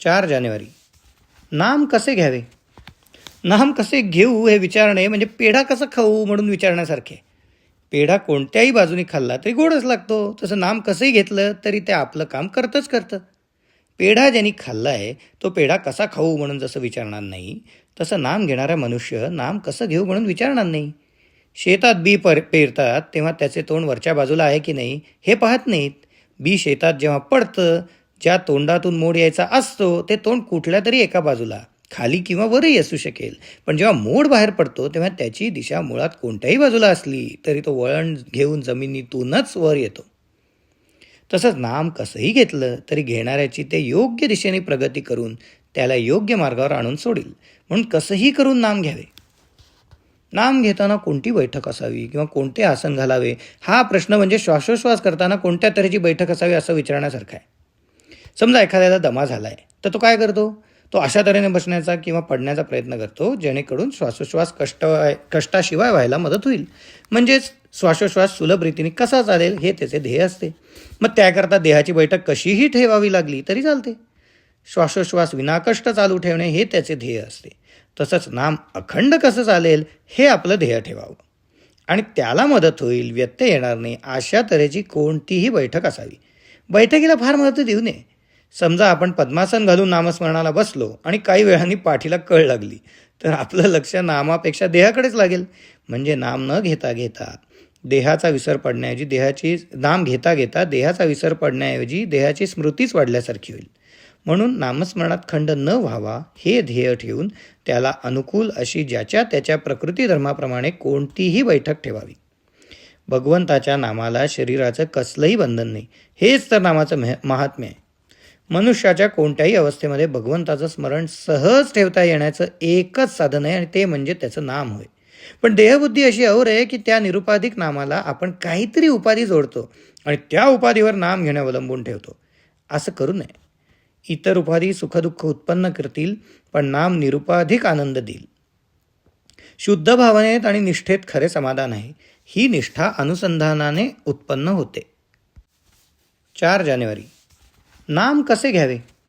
4 जानेवारी. नाम कसे घ्यावे? नाम कसे घेऊ हे विचारणे म्हणजे पेढा कसा खाऊ म्हणून विचारण्यासारखे. पेढा कोणत्याही बाजूने खाल्ला तरी गोडच लागतो. तसं नाम कसंही घेतलं तरी ते आपलं काम करतंच करतं. पेढा ज्यांनी खाल्ला आहे तो पेढा कसा खाऊ म्हणून जसं विचारणार नाही, तसं नाम घेणारा मनुष्य नाम कसं घेऊ म्हणून विचारणार नाही. शेतात पेरतात तेव्हा त्याचे तोंड वरच्या बाजूला आहे की नाही हे पाहत नाहीत. बी शेतात जेव्हा पडतं, ज्या तोंडातून मोड यायचा असतो ते तोंड कुठल्या तरी एका बाजूला, खाली किंवा वरही असू शकेल. पण जेव्हा मोड बाहेर पडतो तेव्हा त्याची दिशा मुळात कोणत्याही बाजूला असली तरी तो वळण घेऊन जमिनीतूनच वर येतो. तसंच नाम कसंही घेतलं तरी घेणाऱ्याची ते योग्य दिशेने प्रगती करून त्याला योग्य मार्गावर आणून सोडील. म्हणून कसंही करून नाम घ्यावे. नाम घेताना कोणती बैठक असावी किंवा कोणते आसन घालावे हा प्रश्न म्हणजे श्वासोश्वास करताना कोणत्या तऱ्हेची बैठक असावी असं विचारण्यासारखा आहे. समजा एखाद्याला दमा झाला आहे तर तो काय करतो? तो अशा तऱ्हेने बसण्याचा किंवा पडण्याचा प्रयत्न करतो जेणेकरून श्वासोश्वास कष्टाशिवाय व्हायला मदत होईल. म्हणजेच श्वासोश्वास सुलभ रीतीने कसा चालेल हे त्याचे ध्येय असते. मग त्याकरता देहाची बैठक कशीही ठेवावी लागली तरी चालते. श्वासोश्वास विनाकष्ट चालू ठेवणे हे त्याचे ध्येय असते. तसंच नाम अखंड कसं चालेल हे आपलं ध्येय ठेवावं आणि त्याला मदत होईल, व्यत्यय येणार नाही अशा तऱ्हेची कोणतीही बैठक असावी. बैठकीला फार महत्त्व देऊ नये. समजा आपण पद्मासन घालून नामस्मरणाला बसलो आणि काही वेळाने पाठीला कळ लागली तर आपलं लक्ष नामापेक्षा देहाकडेच लागेल. म्हणजे नाम न घेता घेता देहाचा विसर पडण्याऐवजी नाम घेता घेता देहाचा विसर पडण्याऐवजी देहाची स्मृतीच वाढल्यासारखी होईल. म्हणून नामस्मरणात खंड न व्हावा हे ध्येय ठेवून त्याला अनुकूल अशी ज्याच्या त्याच्या प्रकृती धर्माप्रमाणे कोणतीही बैठक ठेवावी. भगवंताच्या नामाला शरीराचं कसलंही बंधन नाही. हेच तर नामाचं महात्म्य आहे. मनुष्याच्या कोणत्याही अवस्थेमध्ये भगवंताचं स्मरण सहज ठेवता येण्याचं एकच साधन आहे आणि ते म्हणजे त्याचं नाम होय. पण देहबुद्धी अशी और आहे की त्या निरुपाधिक नामाला आपण काहीतरी उपाधी जोडतो आणि त्या उपाधीवर नाम घेणे अवलंबून ठेवतो. असं करू नये. इतर उपाधी सुखदुःख उत्पन्न करतील पण नाम निरुपाधिक आनंद देईल. शुद्ध भावनेत आणि निष्ठेत खरे समाधान आहे. ही निष्ठा अनुसंधानाने उत्पन्न होते. 4 जानेवारी. नाम कसे घ्यावे?